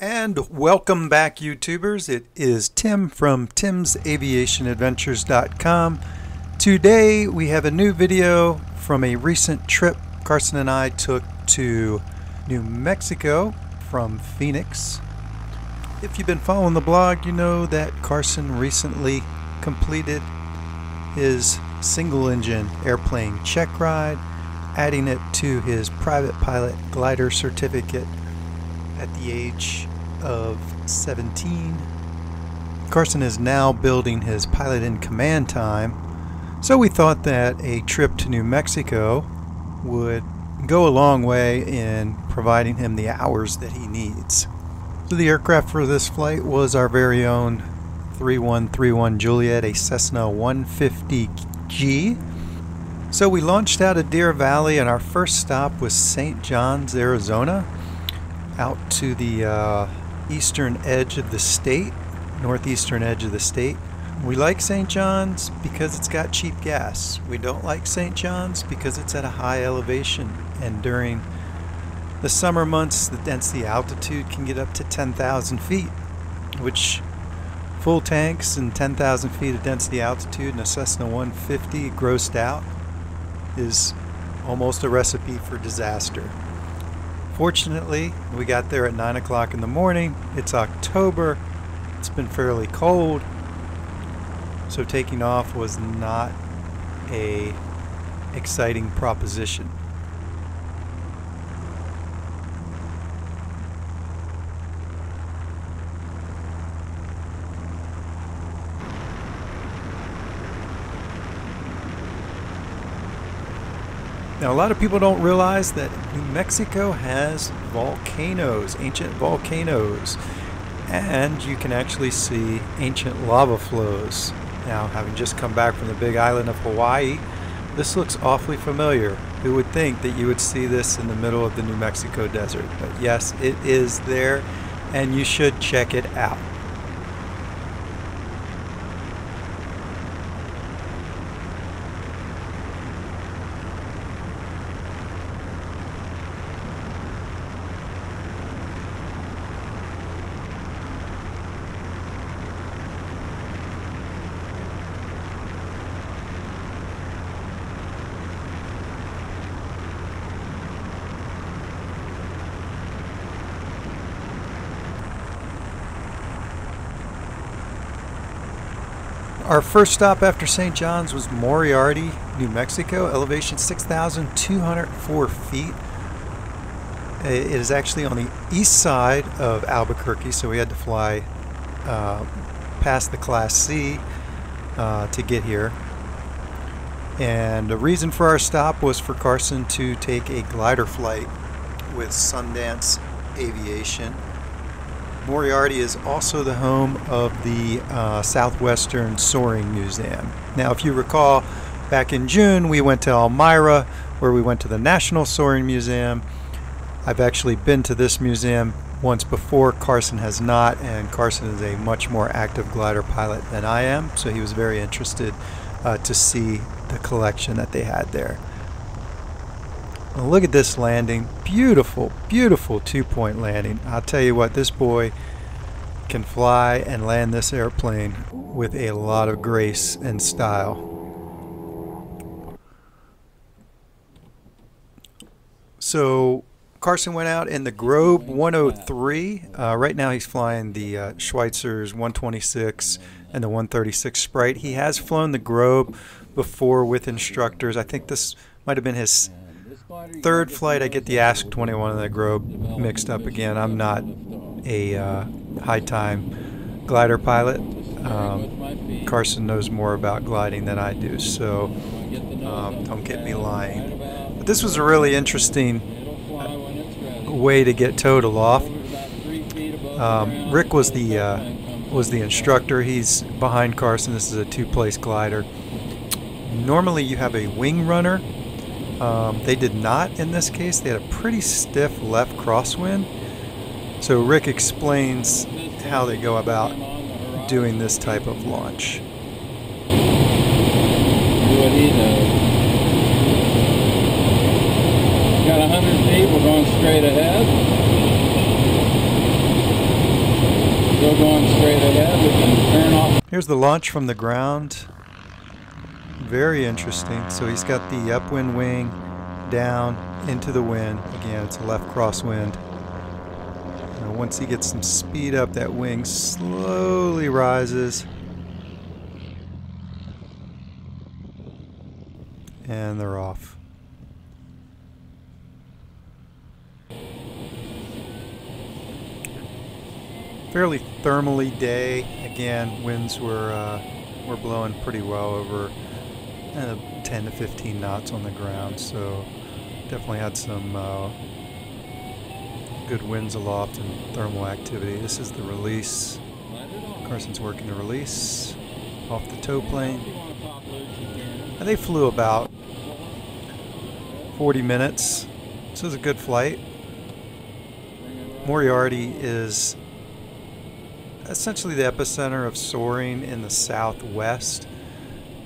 And welcome back, YouTubers. It is Tim from timsaviationadventures.com. Today we have a new video from a recent trip Carson and I took to New Mexico from Phoenix. If you've been following the blog, you know that Carson recently completed his single-engine airplane check ride, adding it to his private pilot glider certificate at the age of 17. Carson is now building his pilot in command time, so we thought that a trip to New Mexico would go a long way in providing him the hours that he needs. So the aircraft for this flight was our very own 3131 Juliet, a Cessna 150G. So we launched out of Deer Valley, and our first stop was St. John's, Arizona, out to the eastern edge of the state, northeastern edge of the state. We like St. John's because it's got cheap gas. We don't like St. John's because it's at a high elevation, and during the summer months the density altitude can get up to 10,000 feet, which full tanks and 10,000 feet of density altitude and a Cessna 150 grossed out is almost a recipe for disaster. Fortunately, we got there at 9 o'clock in the morning. It's October. It's been fairly cold, so taking off was not a exciting proposition. Now, a lot of people don't realize that New Mexico has volcanoes, ancient volcanoes, and you can actually see ancient lava flows. Now, having just come back from the big island of Hawaii, this looks awfully familiar. Who would think that you would see this in the middle of the New Mexico desert? But yes, it is there, and you should check it out. Our first stop after St. John's was Moriarty, New Mexico, elevation 6,204 feet. It is actually on the east side of Albuquerque, so we had to fly past the Class C to get here. And the reason for our stop was for Carson to take a glider flight with Sundance Aviation. Moriarty is also the home of the Southwestern Soaring Museum. Now, if you recall, back in June we went to Elmira, where we went to the National Soaring Museum. I've actually been to this museum once before. Carson has not, and Carson is a much more active glider pilot than I am, so he was very interested to see the collection that they had there. Well, look at this landing. Beautiful, beautiful two-point landing. I'll tell you what, this boy can fly and land this airplane with a lot of grace and style. So Carson went out in the Grobe 103. Right now he's flying the Schweitzer's 126 and the 136 Sprite. He has flown the Grobe before with instructors. I think this might have been his third flight. I get the Ask 21 and the Grobe mixed up again. I'm not a high time glider pilot. Carson knows more about gliding than I do, so don't get me lying. But this was a really interesting way to get total off. Rick was the instructor. He's behind Carson. This is a two-place glider. Normally you have a wing runner. They did not in this case. They had a pretty stiff left crosswind. So Rick explains how they go about doing this type of launch. Do what he does. Got 100 feet, we're going straight ahead. still going straight ahead. We can turn off. Here's the launch from the ground. Very interesting. So he's got the upwind wing down into the wind. Again, it's a left crosswind. Once he gets some speed up, that wing slowly rises. And they're off. Fairly thermally day. Again, winds were blowing pretty well over 10 to 15 knots on the ground, so definitely had some good winds aloft and thermal activity. This is the release. Carson's working the release off the tow plane. And they flew about 40 minutes. This was a good flight. Moriarty is essentially the epicenter of Soaring in the southwest.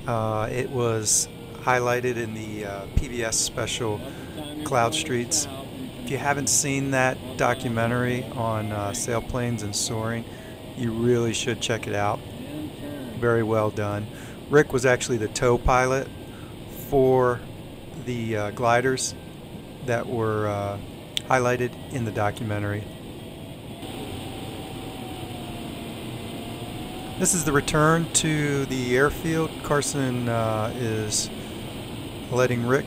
It was highlighted in the PBS special Cloud Streets. If you haven't seen that documentary on sailplanes and soaring, you really should check it out. Very well done. Rick was actually the tow pilot for the gliders that were highlighted in the documentary. This is the return to the airfield. Carson is letting Rick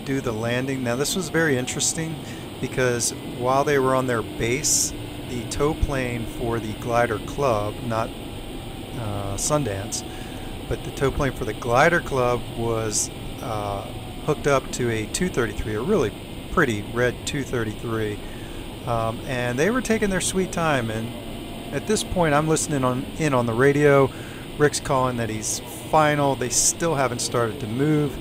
do the landing. Now this was very interesting because while they were on their base, the tow plane for the glider club, not Sundance, but the tow plane for the glider club was hooked up to a 233, a really pretty red 233, and they were taking their sweet time. And at this point, I'm listening in on the radio. Rick's calling that he's final. They still haven't started to move.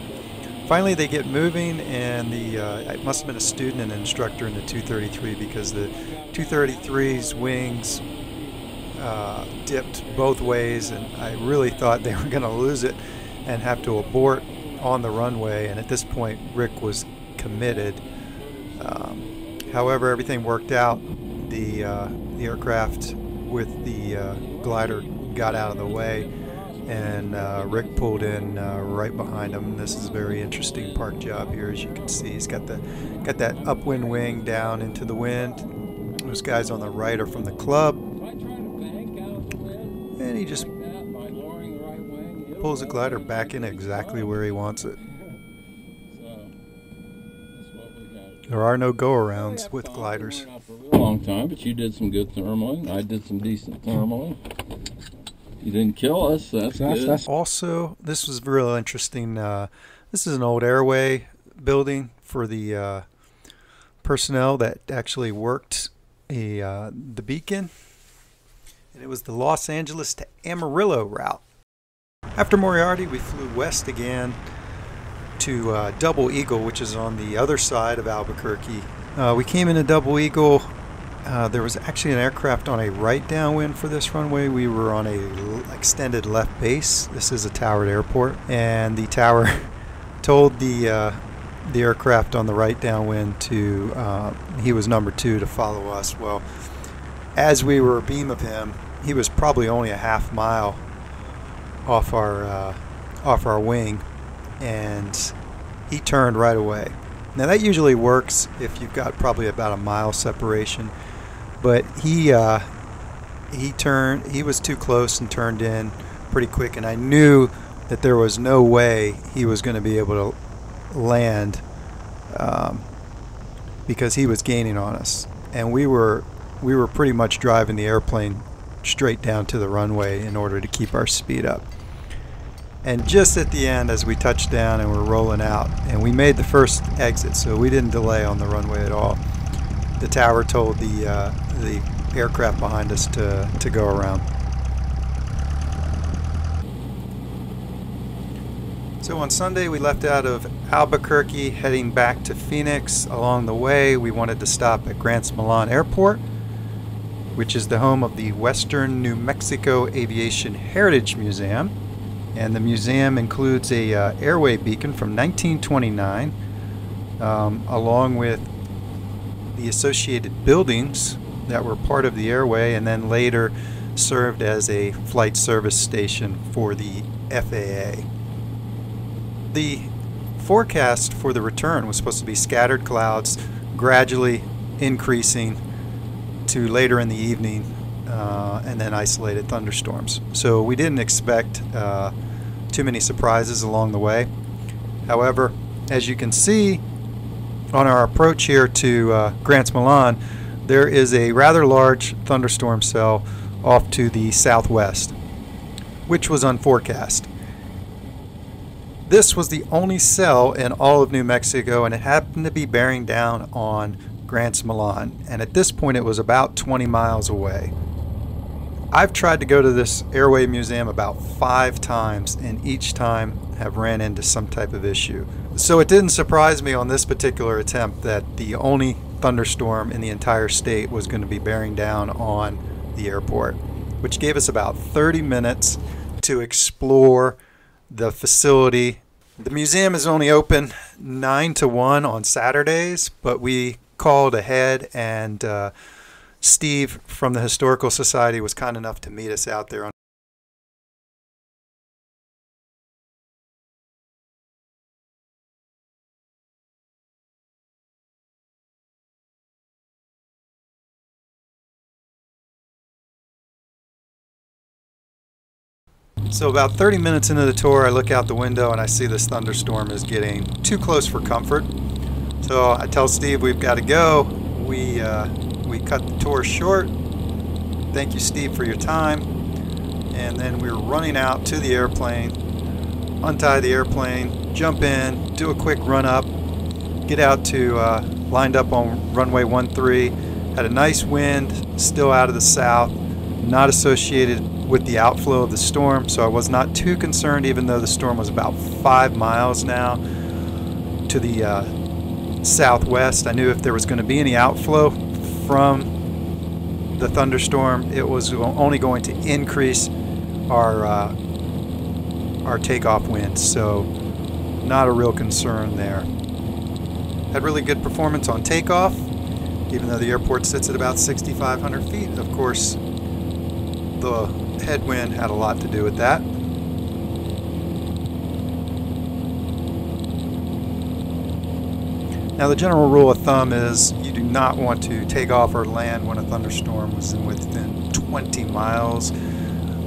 Finally, they get moving, and it must have been a student and an instructor in the 233 because the 233's wings dipped both ways, and I really thought they were going to lose it and have to abort on the runway. And at this point, Rick was committed. However, everything worked out. The aircraft with the glider got out of the way, and Rick pulled in right behind him. This is a very interesting park job here. As you can see, he's got that upwind wing down into the wind. Those guys on the right are from the club, and he just pulls the glider back in exactly where he wants it. There are no go-arounds with gliders. A long time, but you did some good thermaling. I did some decent thermaling. You didn't kill us. That's good. Also, this was real interesting. This is an old Airway building for the personnel that actually worked the Beacon. And it was the Los Angeles to Amarillo route. After Moriarty, we flew west again to Double Eagle, which is on the other side of Albuquerque. We came into Double Eagle. There was actually an aircraft on a right downwind for this runway. We were on a extended left base. This is a towered airport, and the tower told the aircraft on the right downwind to he was number 2 to follow us. Well, as we were abeam of him, he was probably only a half mile off our wing, and he turned right away. Now that usually works if you've got probably about a mile separation, but he turned. He was too close and turned in pretty quick, and I knew that there was no way he was going to be able to land because he was gaining on us, and we were pretty much driving the airplane straight down to the runway in order to keep our speed up. And just at the end, as we touched down and we're rolling out, and we made the first exit, so we didn't delay on the runway at all, the tower told the aircraft behind us to go around. So on Sunday, we left out of Albuquerque, heading back to Phoenix. Along the way, we wanted to stop at Grants-Milan Airport, which is the home of the Western New Mexico Aviation Heritage Museum. And the museum includes a Airway beacon from 1929, along with the associated buildings that were part of the Airway and then later served as a flight service station for the FAA. The forecast for the return was supposed to be scattered clouds, gradually increasing to later in the evening, and then isolated thunderstorms. So we didn't expect too many surprises along the way. However, as you can see on our approach here to Grants-Milan, there is a rather large thunderstorm cell off to the southwest, which was unforecast. This was the only cell in all of New Mexico, and it happened to be bearing down on Grants-Milan, and at this point it was about 20 miles away. I've tried to go to this Airway museum about 5 times, and each time have ran into some type of issue. So it didn't surprise me on this particular attempt that the only thunderstorm in the entire state was going to be bearing down on the airport, which gave us about 30 minutes to explore the facility. The museum is only open 9 to 1 on Saturdays, but we called ahead, and Steve from the Historical Society was kind enough to meet us out there on So about 30 minutes into the tour, I look out the window and I see this thunderstorm is getting too close for comfort. So I tell Steve we've got to go. We cut the tour short. Thank you, Steve, for your time. And then we were running out to the airplane, untie the airplane, jump in, do a quick run up, get out to lined up on runway 13. Had a nice wind, still out of the south, not associated with the outflow of the storm, so I was not too concerned, even though the storm was about 5 miles now to the southwest. I knew if there was going to be any outflow from the thunderstorm, it was only going to increase our takeoff winds, so not a real concern there. Had really good performance on takeoff, even though the airport sits at about 6,500 feet. Of course, the headwind had a lot to do with that. Now, the general rule of thumb is you do not want to take off or land when a thunderstorm is within 20 miles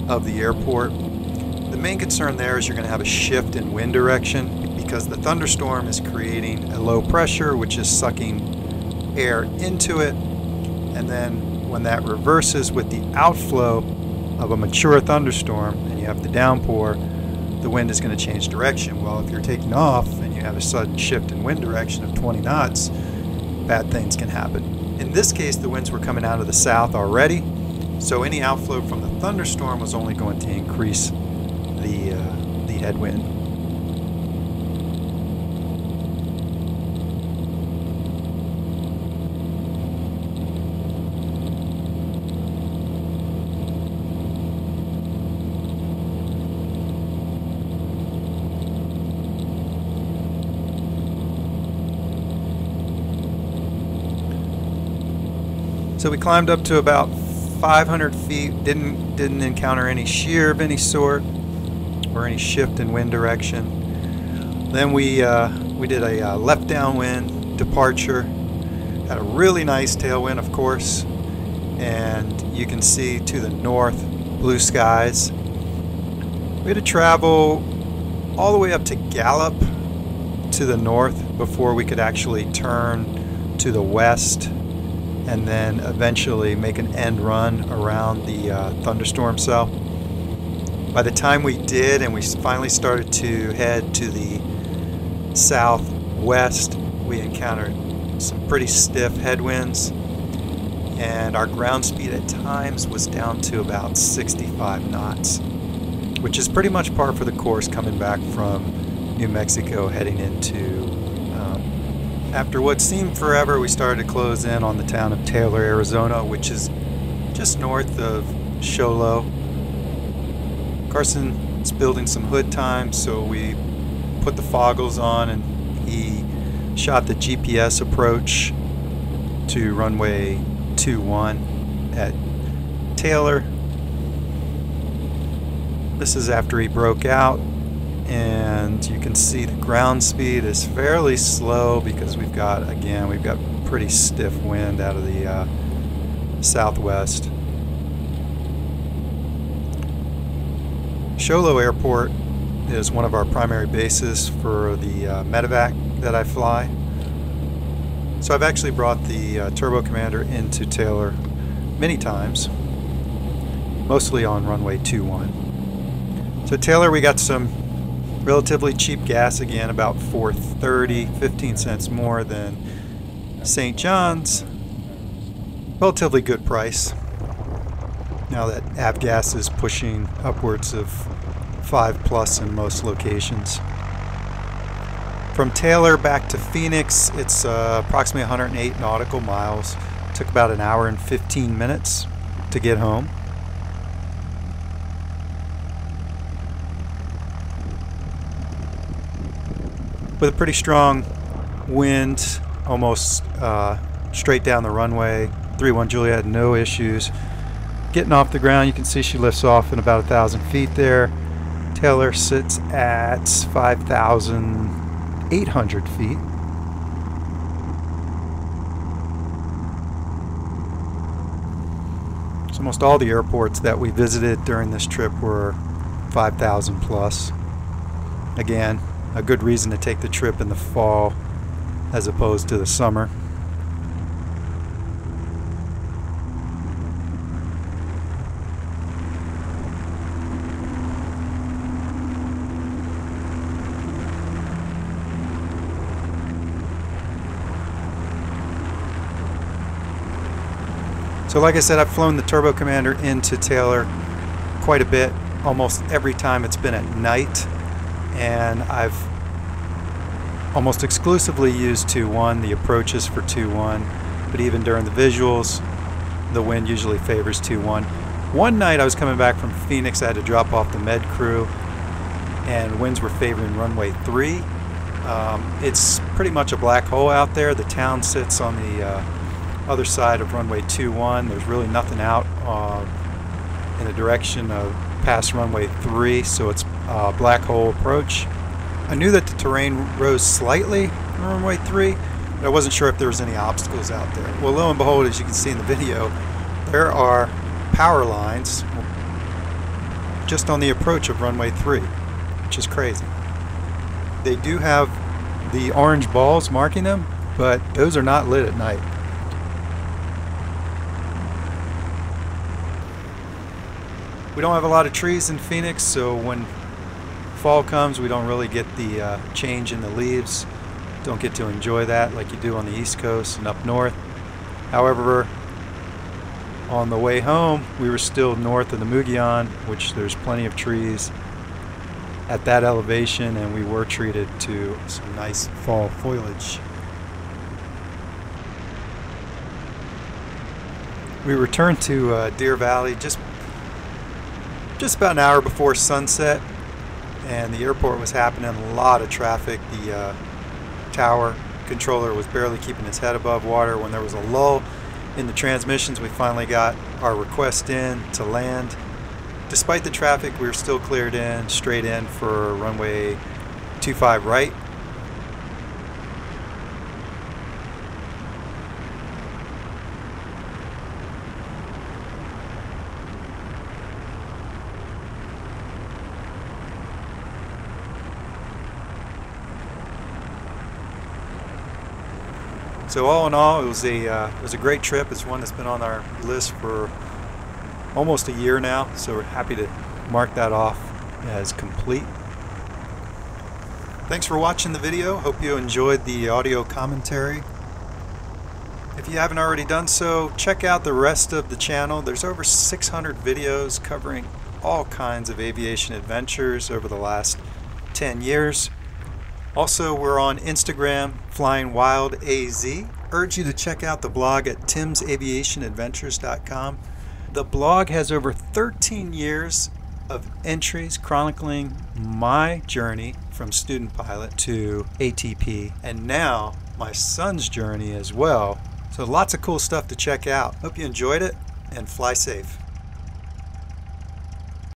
of the airport. The main concern there is you're going to have a shift in wind direction because the thunderstorm is creating a low pressure, which is sucking air into it, and then when that reverses with the outflow of a mature thunderstorm and you have the downpour, the wind is going to change direction. Well, if you're taking off and you have a sudden shift in wind direction of 20 knots, bad things can happen. In this case, the winds were coming out of the south already, so any outflow from the thunderstorm was only going to increase the headwind. So we climbed up to about 500 feet, didn't encounter any shear of any sort or any shift in wind direction. Then we did a left downwind departure, had a really nice tailwind, of course, and you can see to the north blue skies. We had to travel all the way up to Gallup to the north before we could actually turn to the west and then eventually make an end run around the thunderstorm cell. By the time we did and we finally started to head to the southwest, we encountered some pretty stiff headwinds, and our ground speed at times was down to about 65 knots, which is pretty much par for the course coming back from New Mexico heading into after what seemed forever, we started to close in on the town of Taylor, Arizona, which is just north of Show Low. Carson's building some hood time, so we put the foggles on and he shot the GPS approach to runway 2-1 at Taylor. This is after he broke out, and you can see the ground speed is fairly slow because we've got pretty stiff wind out of the southwest. Sholo Airport is one of our primary bases for the medevac that I fly. So I've actually brought the Turbo Commander into Taylor many times, mostly on runway 21. So Taylor, we got some relatively cheap gas again, about $4.30, 15 cents more than St. John's. Relatively good price. Now that avgas is pushing upwards of 5+ in most locations. From Taylor back to Phoenix, it's approximately 108 nautical miles. Took about an hour and 15 minutes to get home. With a pretty strong wind, almost straight down the runway. 3-1 Julia had no issues getting off the ground. You can see she lifts off in about 1,000 feet there. Taylor sits at 5,800 feet. So almost all the airports that we visited during this trip were 5,000 plus. Again, a good reason to take the trip in the fall as opposed to the summer. So like I said, I've flown the Turbo Commander into Taylor quite a bit, almost every time it's been at night, and I've almost exclusively used 2-1, the approaches for 2-1, but even during the visuals, the wind usually favors 2-1. One night I was coming back from Phoenix, I had to drop off the med crew, and winds were favoring runway 3. It's pretty much a black hole out there. The town sits on the other side of runway 21. There's really nothing out in the direction of past runway 3, so it's a black hole approach. I knew that the terrain rose slightly on runway 3, but I wasn't sure if there was any obstacles out there. Well, lo and behold, as you can see in the video, there are power lines just on the approach of runway 3, which is crazy. They do have the orange balls marking them, but those are not lit at night. We don't have a lot of trees in Phoenix, so when fall comes, we don't really get the change in the leaves. Don't get to enjoy that like you do on the East Coast and up north. However, on the way home, we were still north of the Mogollon, which there's plenty of trees at that elevation, and we were treated to some nice fall foliage. We returned to Deer Valley just about an hour before sunset, and the airport was happening, a lot of traffic. The tower controller was barely keeping his head above water. When there was a lull in the transmissions, we finally got our request in to land. Despite the traffic, we were still cleared in, straight in for runway 25 right. So all in all, it was a great trip. It's one that's been on our list for almost a year now, so we're happy to mark that off as complete. Thanks for watching the video. Hope you enjoyed the audio commentary. If you haven't already done so, check out the rest of the channel. There's over 600 videos covering all kinds of aviation adventures over the last 10 years. Also, we're on Instagram, Flying Wild AZ. Urge you to check out the blog at timsaviationadventures.com. The blog has over 13 years of entries chronicling my journey from student pilot to ATP, and now my son's journey as well. So lots of cool stuff to check out. Hope you enjoyed it, and fly safe.